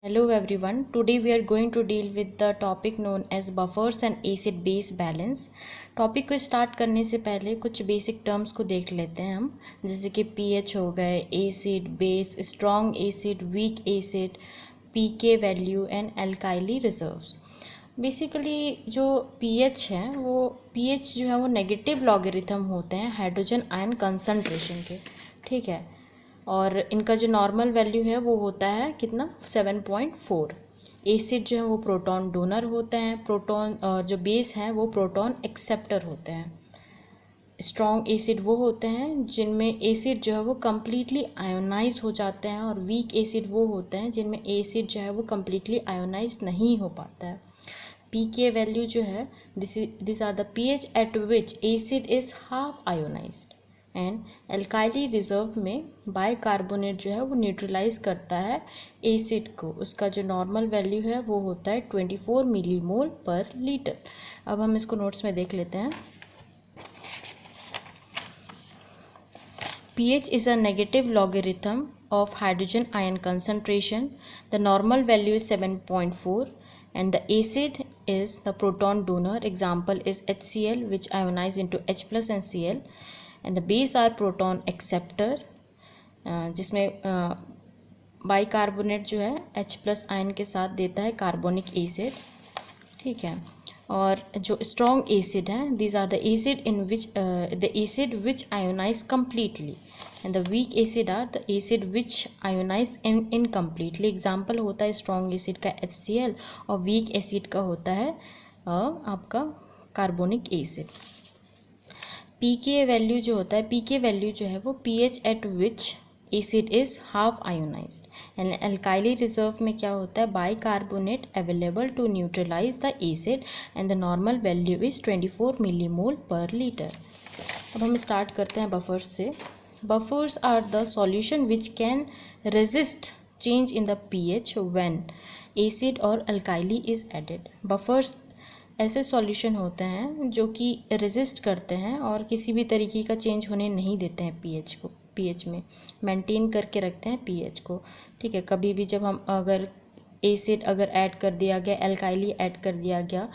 Hello everyone. Today we are going to deal with the topic known as buffers and acid base balance. Topic को start करने से पहले कुछ basic terms को देख लेते हैं हम, जैसे कि पीएच हो गए, acid, base, strong acid, weak acid, pK value and एल्काइली रिजर्व्स। बेसिकली जो पीएच है वो पीएच जो है वो नेगेटिव लॉगरिथम होते हैं हाइड्रोजन आयन कंसंट्रेशन के, ठीक है। और इनका जो नॉर्मल वैल्यू है वो होता है कितना 7.4। एसिड जो है वो प्रोटॉन डोनर होते हैं, प्रोटॉन और जो बेस हैं वो प्रोटॉन एक्सेप्टर होते हैं। स्ट्रॉन्ग एसिड वो होते हैं जिनमें एसिड जो है वो कम्प्लीटली आयोनाइज हो जाते हैं, और वीक एसिड वो होते हैं जिनमें एसिड जो है वो कम्प्लीटली आयोनाइज नहीं हो पाता है। पी के वैल्यू जो है this are the pH at which acid is half ionised. And एल्काइली रिजर्व में बाइकार्बोनेट जो है वो न्यूट्रलाइज करता है एसिड को। उसका जो नॉर्मल वैल्यू है वो होता है 24 मिलीमोल पर लीटर। अब हम इसको नोट्स में देख लेते हैं। pH is a negative logarithm of hydrogen ion concentration. The normal value is 7.4 and the acid is the proton donor. Example is HCl, which ionize into H plus and Cl, and the base are proton acceptor, जिसमें bicarbonate जो है H plus ion के साथ देता है carbonic acid, ठीक है। और जो स्ट्रॉन्ग एसिड है these are the acid in which the acid which ionise completely, and the weak acid are the acid which ionise incompletely. Example होता है स्ट्रॉन्ग एसिड का HCl और वीक एसिड का होता है आपका carbonic acid. P K value जो होता है, पी के वैल्यू जो है वो pH at which acid is half ionised. And एल्काइली रिजर्व में क्या होता है, bicarbonate available to neutralise the acid and the normal value is 24 millimole per litre. अब हम स्टार्ट करते हैं बफर्स से। Buffers are the solution which can resist change in the pH when acid और अल्काइली इज़ एडेड। बफर्स ऐसे solution होते हैं जो कि रेजिस्ट करते हैं और किसी भी तरीके का चेंज होने नहीं देते हैं पीएच को, पीएच में मेंटेन करके रखते हैं पीएच को, ठीक है। कभी भी जब हम अगर एसिड अगर ऐड कर दिया गया, एल्काइली ऐड कर दिया गया,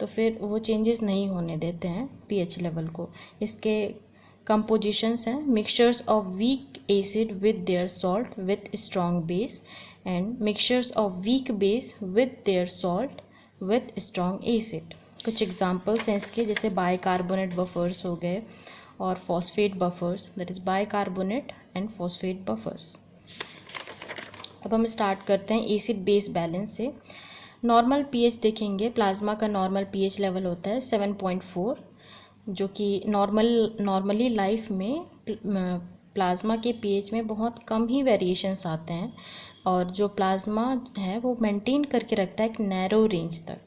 तो फिर वो चेंजेस नहीं होने देते हैं पीएच लेवल को। इसके कंपोजिशंस हैं mixtures of weak acid with their salt with strong base, and mixtures of weak base with their salt with strong acid. कुछ एग्जांपल्स हैं इसके, जैसे बाइकार्बोनेट बफर्स हो गए और phosphate buffers, that is bicarbonate and phosphate buffers. अब हम start करते हैं एसिड बेस बैलेंस से। नॉर्मल पीएच देखेंगे, प्लाज्मा का नॉर्मल पीएच लेवल होता है 7.4, जो कि नॉर्मली लाइफ में प्लाज्मा के पीएच में बहुत कम ही वेरिएशंस आते हैं, और जो प्लाज्मा है वो मेंटेन करके रखता है एक नैरो रेंज तक,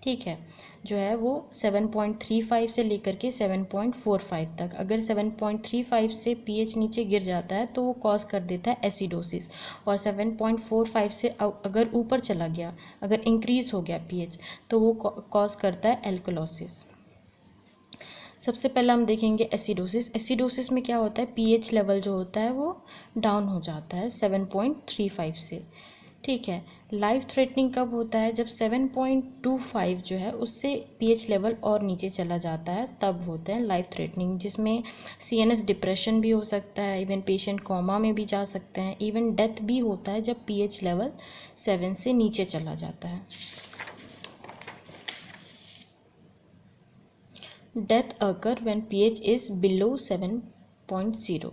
ठीक है, जो है वो 7.35 से लेकर के 7.45 तक। अगर 7.35 से पीएच नीचे गिर जाता है तो वो कॉज कर देता है एसिडोसिस, और 7.45 से अगर ऊपर चला गया, अगर इंक्रीज हो गया पीएच, तो वो कॉज करता है एल्कलोसिस। सबसे पहले हम देखेंगे एसिडोसिस। एसिडोसिस में क्या होता है, पीएच लेवल जो होता है वो डाउन हो जाता है 7.35 से, ठीक है। लाइफ थ्रेटनिंग कब होता है, जब 7.25 जो है उससे पीएच लेवल और नीचे चला जाता है, तब होते हैं लाइफ थ्रेटनिंग, जिसमें सीएनएस डिप्रेशन भी हो सकता है, इवन पेशेंट कोमा में भी जा सकते हैं, इवन डेथ भी होता है जब पीएच लेवल 7 से नीचे चला जाता है। Death occur when pH is below 7.0।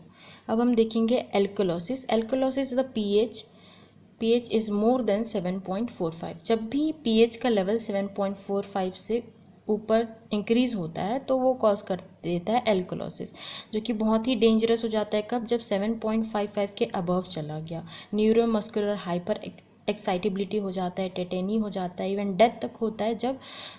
अब हम देखेंगे alkalosis. Alkalosis the pH is more than 7.45। जब भी पीएच का लेवल 7.45 से ऊपर इंक्रीज़ होता है तो वो कॉज कर देता है एल्कलोसिस, जो कि बहुत ही डेंजरस हो जाता है। कब, जब 7.55 के अबव चला गया, न्यूरोमस्कुलर हाइपर एक्साइटेबिलिटी हो जाता है, टेटेनी हो जाता है, इवन डेथ तक होता है जब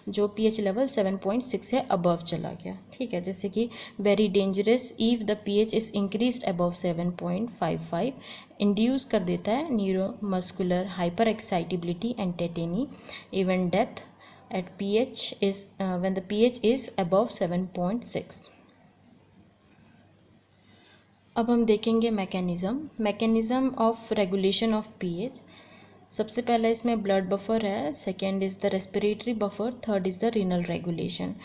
जो पीएच लेवल 7.6 से अबव चला गया, ठीक है। जैसे कि very dangerous if the pH is increased above 7.55, induce कर देता है neuromuscular hyper excitability and tetany, even death at pH is when the pH is above 7.6. अब हम देखेंगे mechanism of regulation of pH. सबसे पहला इसमें ब्लड बफर है, second is the respiratory buffer, third is the renal regulation.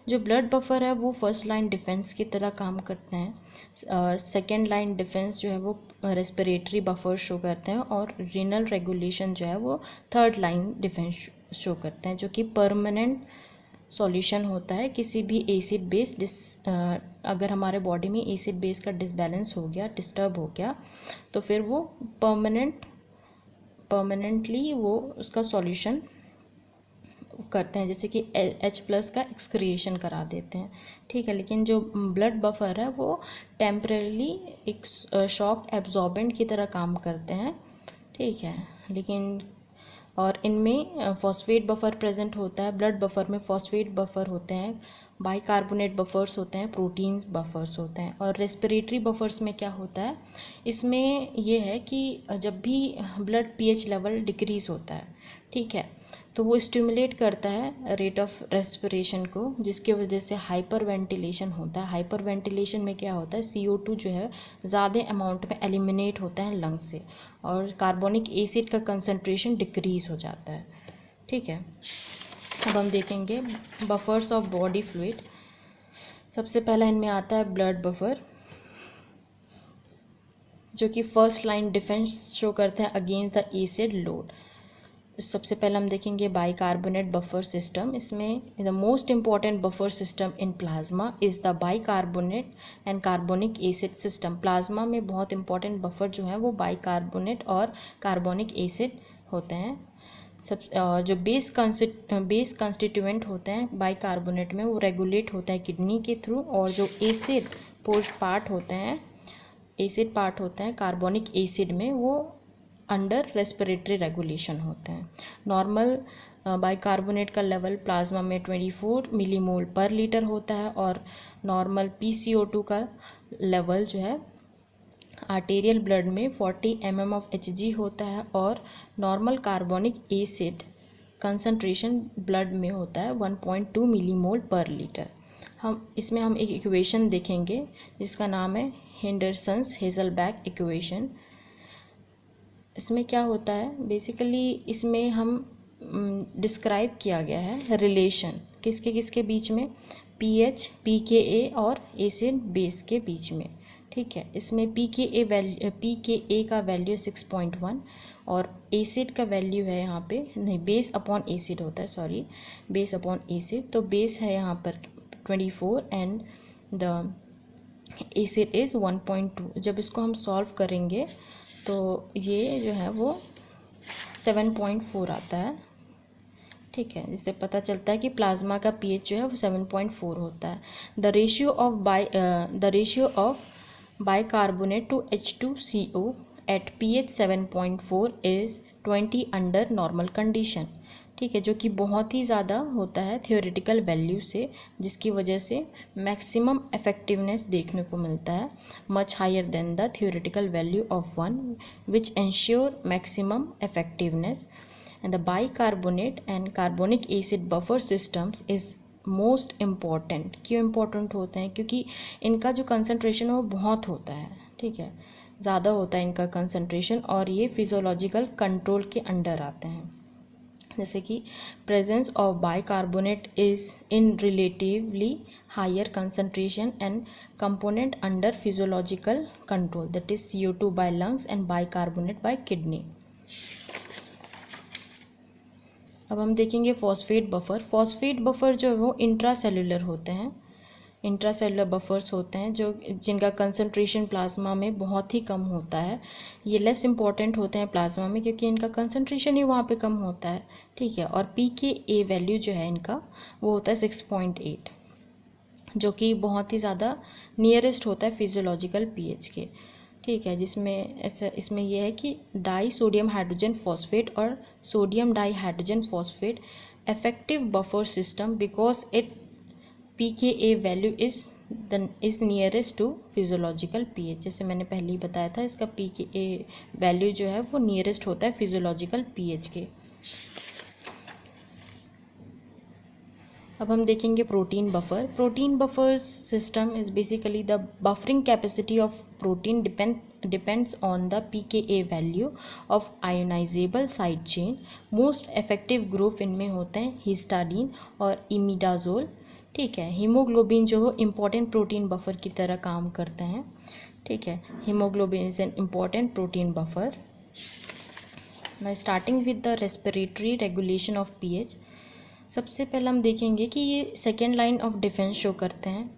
जो blood buffer है वो फर्स्ट लाइन डिफेंस की तरह काम करते हैं, सेकेंड लाइन डिफेंस जो है वो रेस्पिरेटरी बफर शो करते हैं, और रीनल रेगुलेशन जो है वो थर्ड लाइन डिफेंस शो करते हैं, जो कि परमानेंट सॉल्यूशन होता है किसी भी एसिड बेस अगर हमारे बॉडी में एसिड बेस का डिसबैलेंस हो गया, डिस्टर्ब हो गया, तो फिर वो परमानेंटली वो उसका सॉल्यूशन करते हैं, जैसे कि H+ का एक्सक्रिएशन करा देते हैं, ठीक है। लेकिन जो ब्लड बफर है वो टेम्परेली एक शॉक एब्जॉर्बेंट की तरह काम करते हैं, ठीक है। लेकिन और इनमें फॉस्फेट बफर प्रेजेंट होता है, ब्लड बफर में फॉस्फेट बफर होते हैं, बाइकार्बोनेट बफर्स होते हैं, प्रोटीन्स बफर्स होते हैं। और रेस्पिरेटरी बफर्स में क्या होता है, इसमें ये है कि जब भी ब्लड pH लेवल डिक्रीज़ होता है, ठीक है, तो वो स्टिमुलेट करता है रेट ऑफ रेस्पिरेशन को, जिसकी वजह से हाइपर वेंटिलेशन होता है। हाइपर वेंटिलेशन में क्या होता है, CO2 जो है ज़्यादा अमाउंट में एलिमिनेट होता है लंग्स से, और कार्बोनिक एसिड का कंसंट्रेशन डिक्रीज़ हो जाता है, ठीक है। अब हम देखेंगे बफर्स ऑफ बॉडी फ्लूइड। सबसे पहला इनमें आता है ब्लड बफर, जो कि फर्स्ट लाइन डिफेंस शो करते हैं अगेंस्ट द एसिड लोड। सबसे पहले हम देखेंगे बाइकार्बोनेट बफर सिस्टम। इसमें the most important buffer system in plasma is the bicarbonate and carbonic acid system. Plasma में बहुत इंपॉर्टेंट बफर जो है वो बाइकार्बोनेट और कार्बोनिक एसिड होते हैं। सब जो बेस कंस्टिट्यूएंट होते हैं बाइकार्बोनेट में वो रेगुलेट होता है किडनी के थ्रू, और जो एसिड पार्ट होते हैं कार्बोनिक एसिड में, वो अंडर रेस्पिरेटरी रेगुलेशन होते हैं। नॉर्मल बाइकार्बोनेट का लेवल प्लाज्मा में 24 मिलीमोल पर लीटर होता है, और नॉर्मल PCO2 का लेवल जो है आर्टेरियल ब्लड में 40 mm ऑफ Hg होता है, और normal carbonic acid concentration blood में होता है 1.2 मिलीमोल पर लीटर। हम एक इक्वेशन देखेंगे जिसका नाम है हेंडरसन्स हेज़लबैक इक्वेशन। इसमें क्या होता है, बेसिकली इसमें हम डिस्क्राइब किया गया है रिलेशन किसके बीच में, pH, pKa और एसिड बेस के बीच में, ठीक है। इसमें pKa का वैल्यू 6.1, और एसिड का वैल्यू है यहाँ पे, नहीं, बेस अपॉन एसिड होता है, सॉरी, बेस अपॉन एसिड, तो बेस है यहाँ पर 24 एंड द एसिड इज़ 1.2। जब इसको हम सॉल्व करेंगे तो ये जो है वो 7.4 आता है, ठीक है, जिससे पता चलता है कि प्लाज्मा का pH जो है वो 7.4 होता है। The ratio of bicarbonate to H2CO at pH 7.4 is 20 under normal condition, ठीक है, जो कि बहुत ही ज़्यादा होता है थियोरेटिकल वैल्यू से, जिसकी वजह से मैक्सिमम इफेक्टिवनेस देखने को मिलता है, much higher than the theoretical value of 1 which ensure maximum effectiveness. And the bicarbonate and carbonic acid buffer systems is most important. क्यों इम्पॉर्टेंट होते हैं, क्योंकि इनका जो कंसंट्रेशन है वो बहुत होता है, ठीक है, ज़्यादा होता है इनका कंसंट्रेशन, और ये फिजियोलॉजिकल कंट्रोल के अंडर आते हैं। जैसे कि presence of bicarbonate is in relatively higher concentration and component under physiological control, that is CO2 by lungs and bicarbonate by kidney. अब हम देखेंगे फॉस्फेट बफर। फॉस्फेट बफर जो है वो इंट्रासेलुलर होते हैं, इंट्रासेलुलर बफर्स होते हैं जिनका कंसंट्रेशन प्लाज्मा में बहुत ही कम होता है। ये लेस इंपॉर्टेंट होते हैं प्लाज्मा में क्योंकि इनका कंसंट्रेशन ही वहाँ पे कम होता है, ठीक है। और pKa वैल्यू जो है इनका वो होता है 6.8, जो कि बहुत ही ज़्यादा नियरेस्ट होता है फिजियोलॉजिकल pH के, ठीक है। इसमें यह है कि डाई सोडियम हाइड्रोजन फॉस्फेट और sodium di hydrogen phosphate effective buffer system because it pKa value is nearest to physiological pH। जैसे मैंने पहले ही बताया था, इसका pKa वैल्यू जो है वो नियरेस्ट होता है फिजियोलॉजिकल pH के। अब हम देखेंगे protein buffer. Protein buffer system is basically the buffering capacity of protein depends on the pKa value of ionisable side chain. Most effective group इनमें होते हैं हिस्टाडीन और इमिडाजोल। ठीक है, हीमोग्लोबिन जो हो इम्पॉर्टेंट प्रोटीन बफर की तरह काम करते हैं। ठीक है, haemoglobin is an important protein buffer. Now starting with the respiratory regulation of pH। सबसे पहले हम देखेंगे कि ये second line of defence show करते हैं।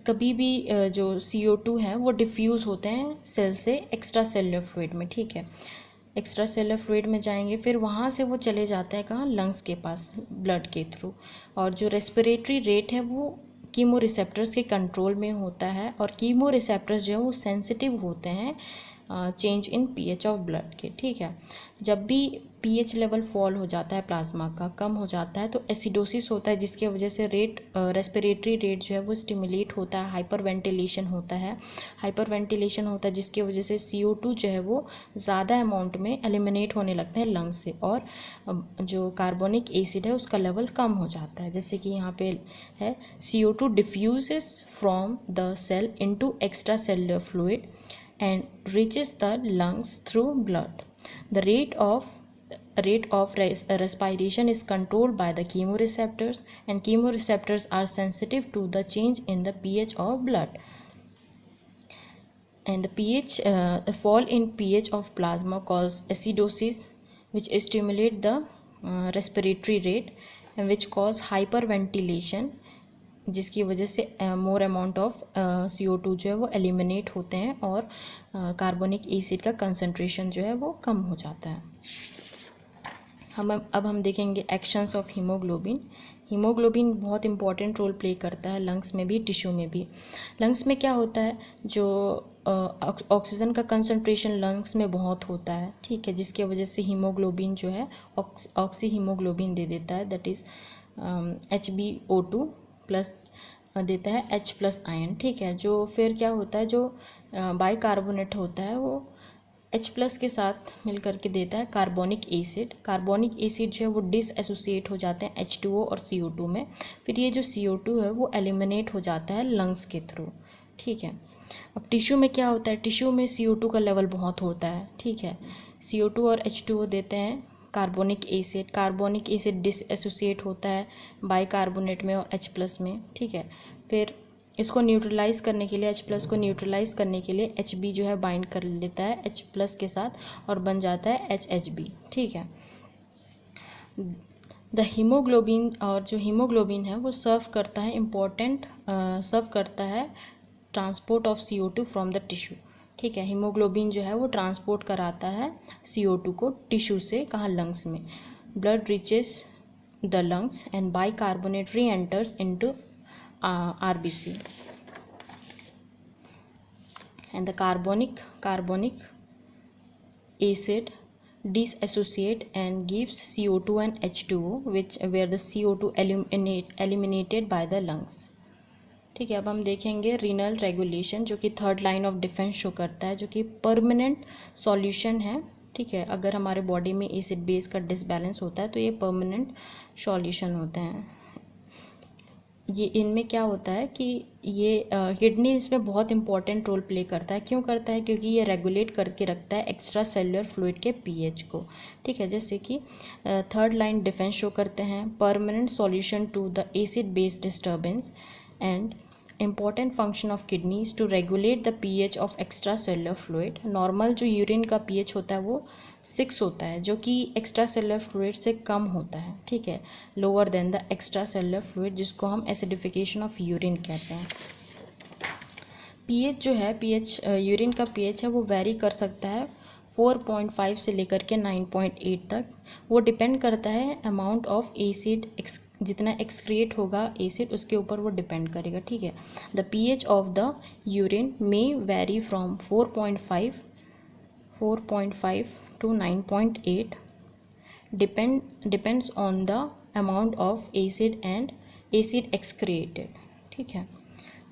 कभी भी जो CO2 है वो डिफ्यूज़ होते हैं सेल से एक्स्ट्रा सेलुलर फ्लूइड में। ठीक है, एक्स्ट्रा सेलुलर फ्लूइड में जाएंगे, फिर वहाँ से वो चले जाते हैं कहाँ, लंग्स के पास, ब्लड के थ्रू। और जो रेस्पिरेटरी रेट है वो कीमो रिसेप्टर्स के कंट्रोल में होता है, और कीमो रिसेप्टर्स जो है वो सेंसिटिव होते हैं change in pH of blood के। ठीक है, जब भी pH लेवल फॉल हो जाता है प्लाज्मा का, कम हो जाता है, तो एसिडोसिस होता है, जिसके वजह से रेस्पिरेटरी रेट जो है वो स्टिमुलेट होता है, हाइपर वेंटिलेशन होता है, जिसकी वजह से CO2 जो है वो ज़्यादा अमाउंट में एलिमिनेट होने लगते हैं लंग्स से, और जो कार्बोनिक एसिड है उसका लेवल कम हो जाता है। जैसे कि यहाँ पे है CO2 diffuses from the cell into extra cellular fluid and reaches the lungs through blood. The rate of respiration is controlled by the chemoreceptors, and chemoreceptors are sensitive to the change in the pH of blood. And the fall in pH of plasma cause acidosis, which stimulate the respiratory rate, and which cause hyperventilation, जिसकी वजह से more amount of CO2 जो है वो eliminate होते हैं, और carbonic acid का कंसंट्रेशन जो है वो कम हो जाता है। अब हम देखेंगे एक्शंस ऑफ हीमोग्लोबिन। हीमोग्लोबिन बहुत इंपॉर्टेंट रोल प्ले करता है लंग्स में भी, टिश्यू में भी। लंग्स में क्या होता है, जो ऑक्सीजन का कंसंट्रेशन लंग्स में बहुत होता है। ठीक है, जिसकी वजह से हीमोग्लोबिन जो है ऑक्सी हीमोग्लोबिन दे देता है, दैट इज़ HbO2 प्लस देता है H+ आयन। ठीक है, जो फिर क्या होता है, जो बाइकार्बोनेट होता है वो H+ के साथ मिल करके देता है कार्बोनिक एसिड। कार्बोनिक एसिड जो है वो डिसएसोसिएट हो जाते हैं H2O और CO2 में। फिर ये जो CO2 है वो एलिमिनेट हो जाता है लंग्स के थ्रू। ठीक है, अब टिश्यू में क्या होता है, टिश्यू में CO2 का लेवल बहुत होता है। ठीक है, CO2 और H2O देते हैं कार्बोनिक एसिड डिसएसोसिएट होता है बाइकार्बोनेट में और H+ में। ठीक है, फिर इसको न्यूट्रलाइज करने के लिए, H+ को न्यूट्रलाइज करने के लिए Hb जो है बाइंड कर लेता है H+ के साथ और बन जाता है HHb। ठीक है, द हीमोग्लोबिन, और जो हीमोग्लोबिन है वो सर्व करता है transport of CO2 from the tissue. ठीक है, हीमोग्लोबिन जो है वो ट्रांसपोर्ट कराता है CO2 को टिश्यू से, कहाँ, लंग्स में। Blood reaches the lungs and bicarbonate reenters into RBC, and the carbonic acid disassociate and gives CO2 and H2O, where the CO2 eliminated by the lungs. ठीक है, अब हम देखेंगे रीनल रेगुलेशन, जो कि third line of defence show करता है, जो कि परमानेंट सॉल्यूशन है। ठीक है, अगर हमारे बॉडी में एसिड बेस का डिसबैलेंस होता है तो ये परमानेंट सॉल्यूशन होते हैं। ये इनमें क्या होता है कि ये किडनी इसमें बहुत इंपॉर्टेंट रोल प्ले करता है। क्यों करता है, क्योंकि ये रेगुलेट करके रखता है एक्स्ट्रा सेलुलर फ्लूइड के pH को। ठीक है, जैसे कि थर्ड लाइन डिफेंस शो करते हैं permanent solution to the acid base disturbance, and important function of kidneys to regulate the pH of extracellular fluid। Normal जो यूरिन का pH होता है वो 6 होता है, जो कि एक्स्ट्रा सेलुलर फ्लूइड से कम होता है। ठीक है, lower than the extra cellular fluid, जिसको हम एसिडिफिकेशन ऑफ यूरिन कहते हैं। pH जो है, यूरिन का pH है वो वेरी कर सकता है 4.5 से लेकर के 9.8 तक। वो डिपेंड करता है अमाउंट ऑफ एसिड, जितना एक्सक्रिएट होगा एसिड उसके ऊपर वो डिपेंड करेगा। ठीक है, the pH of the urine may vary from 4.5 to 9.8 depends on the amount of acid and acid excreted. ठीक है,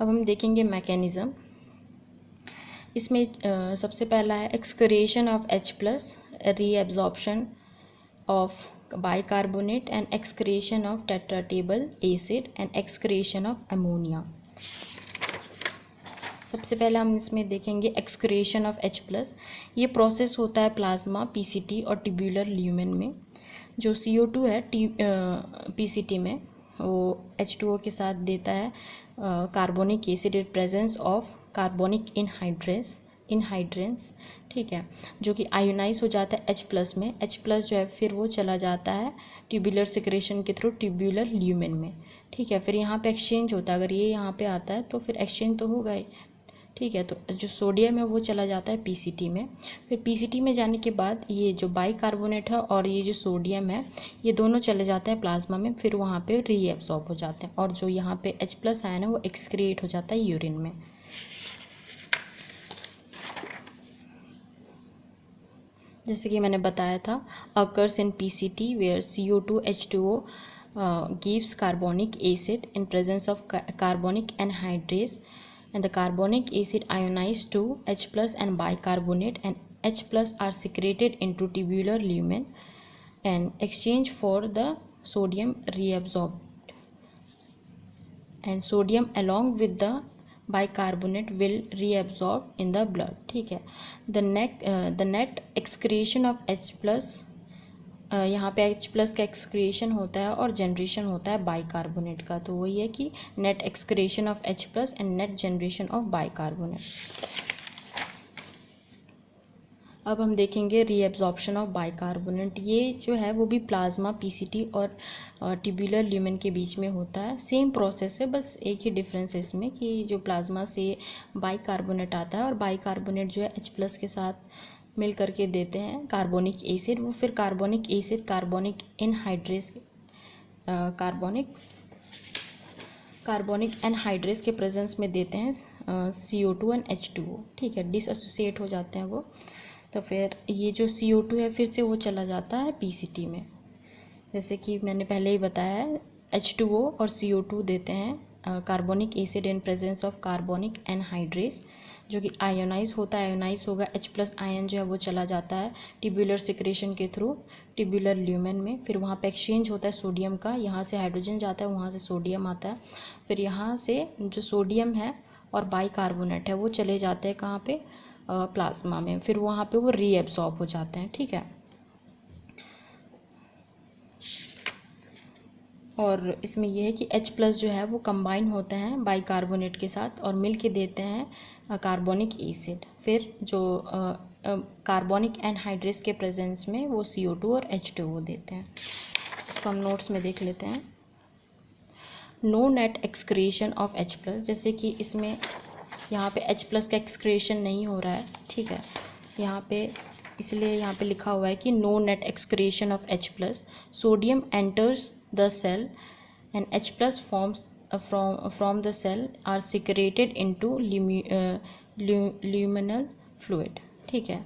अब हम देखेंगे मैकेनिज़्म। इसमें सबसे पहला है excretion of H+, reabsorption of bicarbonate and excretion of tetratable acid and excretion of ammonia. सबसे पहले हम इसमें देखेंगे एक्सक्रिएशन ऑफ H+। ये प्रोसेस होता है प्लाज्मा, पीसीटी और ट्यूबुलर ल्यूमेन में। जो CO2 है पीसीटी में वो H2O के साथ देता है carbonic acid in presence of carbonic anhydrase, ठीक है, जो कि आयोनाइज हो जाता है H+ में। H+ जो है फिर वो चला जाता है ट्यूबुलर सिक्रेशन के थ्रू ट्यूबुलर ल्यूमेन में, ठीक है। फिर यहाँ पे एक्सचेंज होता है, अगर ये यहाँ पे आता है तो फिर एक्सचेंज तो होगा ही, ठीक है। तो जो सोडियम है वो चला जाता है पीसीटी में। फिर पीसीटी में जाने के बाद ये जो बाइकार्बोनेट है और ये जो सोडियम है ये दोनों चले जाते हैं प्लाज्मा में, फिर वहाँ पे रीएब्सॉर्ब हो जाते हैं और जो यहाँ पे H+ आयन है वो एक्सक्रिएट हो जाता है यूरिन में। जैसे कि मैंने बताया था, occurs in PCT where CO2 H2O gives carbonic acid in presence of carbonic anhydrase, and the carbonic acid ionized to H+ and bicarbonate, and H+ are secreted into tubular lumen and exchange for the sodium reabsorbed, and sodium along with the bicarbonate will reabsorb in the blood, ठीक है। the net excretion of H+, यहाँ पे H+ का excretion होता है और generation होता है बाइकार्बोनेट का, तो वही है कि net excretion of H+ and net generation of bicarbonate. अब हम देखेंगे रीएब्जॉर्प्शन ऑफ बाइकार्बोनेट। ये जो है वो भी प्लाज्मा, पीसीटी और ट्यूबुलर ल्यूमेन के बीच में होता है। सेम प्रोसेस है, बस एक ही डिफरेंस है इसमें कि जो प्लाज्मा से बाइकार्बोनेट आता है और बाइकार्बोनेट जो है H+ के साथ मिल करके देते हैं कार्बोनिक एसिड, वो फिर कार्बोनिक एसिड कार्बोनिक एनहाइड्रेस के प्रेजेंस में देते हैं CO2 एंड H2O, ठीक है, डिसएसोसिएट हो जाते हैं वो। तो फिर ये जो CO2 है फिर से वो चला जाता है पीसीटी में। जैसे कि मैंने पहले ही बताया है, H2O और CO2 देते हैं carbonic acid in presence of carbonic anhydrase, जो कि आयोनाइज होता है। आयोनाइज होगा H+ आयन जो है वो चला जाता है ट्यूबुलर सिक्रेशन के थ्रू ट्यूबुलर ल्यूमेन में। फिर वहाँ पे एक्सचेंज होता है सोडियम का, यहाँ से हाइड्रोजन जाता है, वहाँ से सोडियम आता है। फिर यहाँ से जो सोडियम है और बाइकार्बोनेट है वो चले जाते हैं कहाँ पे, प्लाज्मा में, फिर वहाँ पे वो रीएब्सॉर्ब हो जाते हैं, ठीक है। और इसमें यह है कि H+ जो है वो कंबाइन होते हैं बाइकार्बोनेट के साथ और मिल के देते हैं कार्बोनिक एसिड। फिर जो कार्बोनिक एनहाइड्रेस के प्रेजेंस में वो CO2 और H2O देते हैं। इसको हम नोट्स में देख लेते हैं। No net excretion of H+, जैसे कि इसमें यहाँ पे H+ का एक्सक्रिएशन नहीं हो रहा है, ठीक है, यहाँ पे इसलिए यहाँ पे लिखा हुआ है कि no net excretion of H+, sodium enters the cell and H+ forms from the cell are secreted into luminal fluid, ठीक है,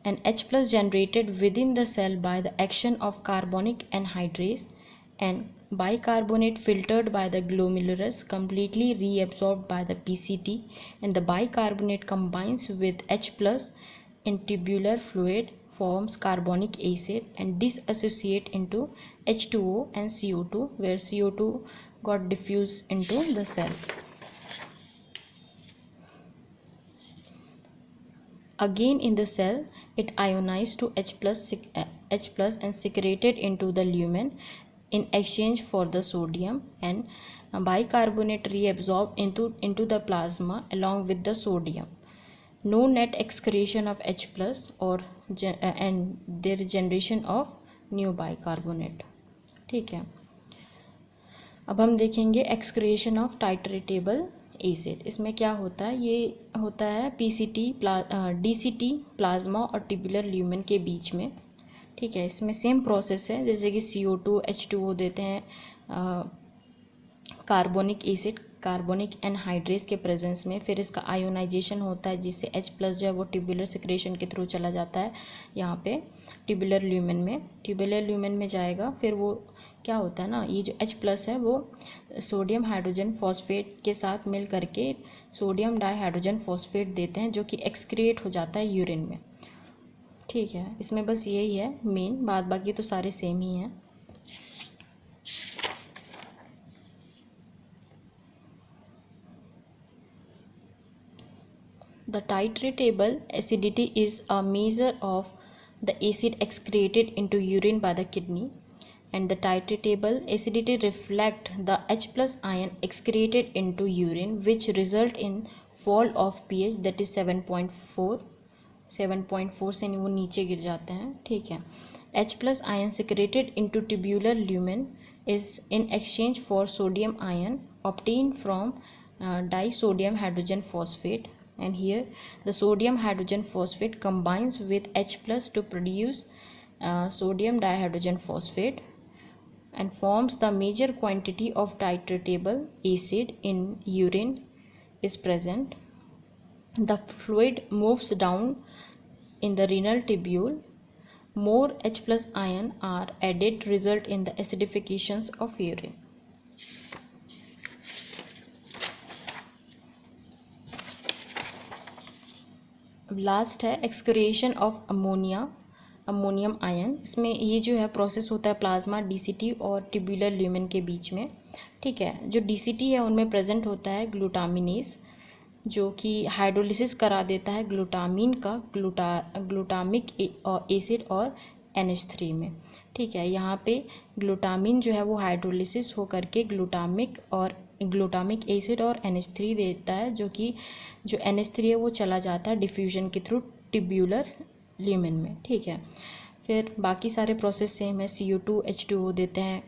and H+ generated within the cell by the action of carbonic anhydrase and bicarbonate filtered by the glomerulus completely reabsorbed by the PCT, and the bicarbonate combines with H+ in tubular fluid, forms carbonic acid and dissociate into H2O and CO2, where CO2 got diffused into the cell. Again in the cell, it ionized to H+ and secreted into the lumen in exchange for the sodium, and bicarbonate reabsorbed into the plasma along with the sodium. No net excretion of H+ or and there is generation of new bicarbonate, ठीक है। अब हम देखेंगे excretion of टाइट्रेटेबल acid. इसमें क्या होता है, ये होता है DCT प्लाज्मा और ट्यूबुलर ल्यूमेन के बीच में, ठीक है। इसमें सेम प्रोसेस है, जैसे कि CO2 H2O देते हैं कार्बोनिक एसिड कार्बोनिक एनहाइड्रेस के प्रेजेंस में, फिर इसका आयोनाइजेशन होता है जिससे H+ जो है वो ट्यूबुलर सिक्रेशन के थ्रू चला जाता है यहाँ पे ट्यूबुलर ल्यूमेन में। ट्यूबुलर ल्यूमेन में जाएगा, फिर वो क्या होता है ना, ये जो H+ है वो सोडियम हाइड्रोजन फॉस्फेट के साथ मिल करके सोडियम डाइहाइड्रोजन फॉस्फेट देते हैं, जो कि एक्सक्रिएट हो जाता है यूरिन में। ठीक है, इसमें बस यही है मेन, बाद बाकी तो सारे सेम ही हैं। The titratable acidity is a measure of the acid excreted into urine by the kidney, and the titratable acidity reflect the H plus ion excreted into urine, which result in fall of pH that is 7.4 से वो नीचे गिर जाते हैं। ठीक है, H plus ion secreted into tubular lumen is in exchange for sodium ion obtained from disodium hydrogen phosphate, and here the sodium hydrogen phosphate combines with H plus to produce sodium dihydrogen phosphate and forms the major quantity of titratable acid in urine is present. The fluid moves down in the renal tubule. More H plus ion are added, result in the acidifications of urine. Last है excretion of ammonia, ammonium ion. इसमें ये जो है process होता है plasma DCT और tubular lumen के बीच में। ठीक है, जो डीसीटी है उनमें प्रेजेंट होता है ग्लूटामिनेस, जो कि हाइड्रोलिसिस करा देता है ग्लूटामीन का ग्लूटामिक एसिड और NH3 में। ठीक है, यहाँ पे ग्लूटामीन जो है वो हाइड्रोलिसिस हो करके ग्लूटामिक एसिड और NH3 देता है, जो कि जो NH3 है वो चला जाता है डिफ्यूजन के थ्रू ट्यूब्यूलर ल्यूमेन में। ठीक है, फिर बाकी सारे प्रोसेस सेम है। CO2 H2O देते हैं,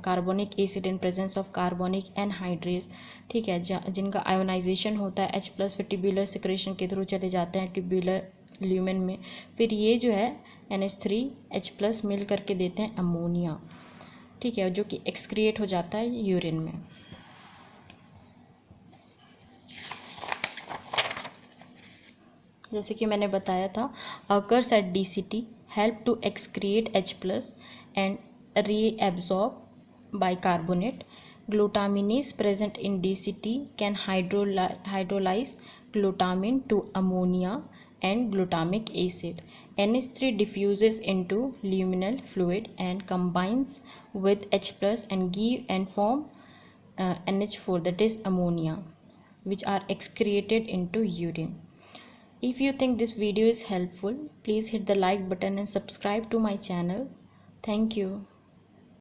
carbonic acid in presence of carbonic anhydrase. ठीक है, जिनका आयोनाइजेशन होता है H प्लस, फिर ट्यूब्यूलर सिक्रेशन के थ्रू चले जाते हैं ट्यूब्यूलर ल्यूमेन में। फिर ये जो है NH3 H प्लस मिल करके देते हैं अमोनिया। ठीक है, जो कि एक्सक्रिएट हो जाता है यूरिन में। जैसे कि मैंने बताया था, occurs at DCT help to excrete H plus and reabsorb bicarbonate. Glutaminase present in DCT can hydrolyze glutamine to ammonia and glutamic acid. NH3 diffuses into luminal fluid and combines with H plus and form NH4, that is ammonia, which are excreted into urine. If you think this video is helpful, please hit the like button and subscribe to my channel. Thank you.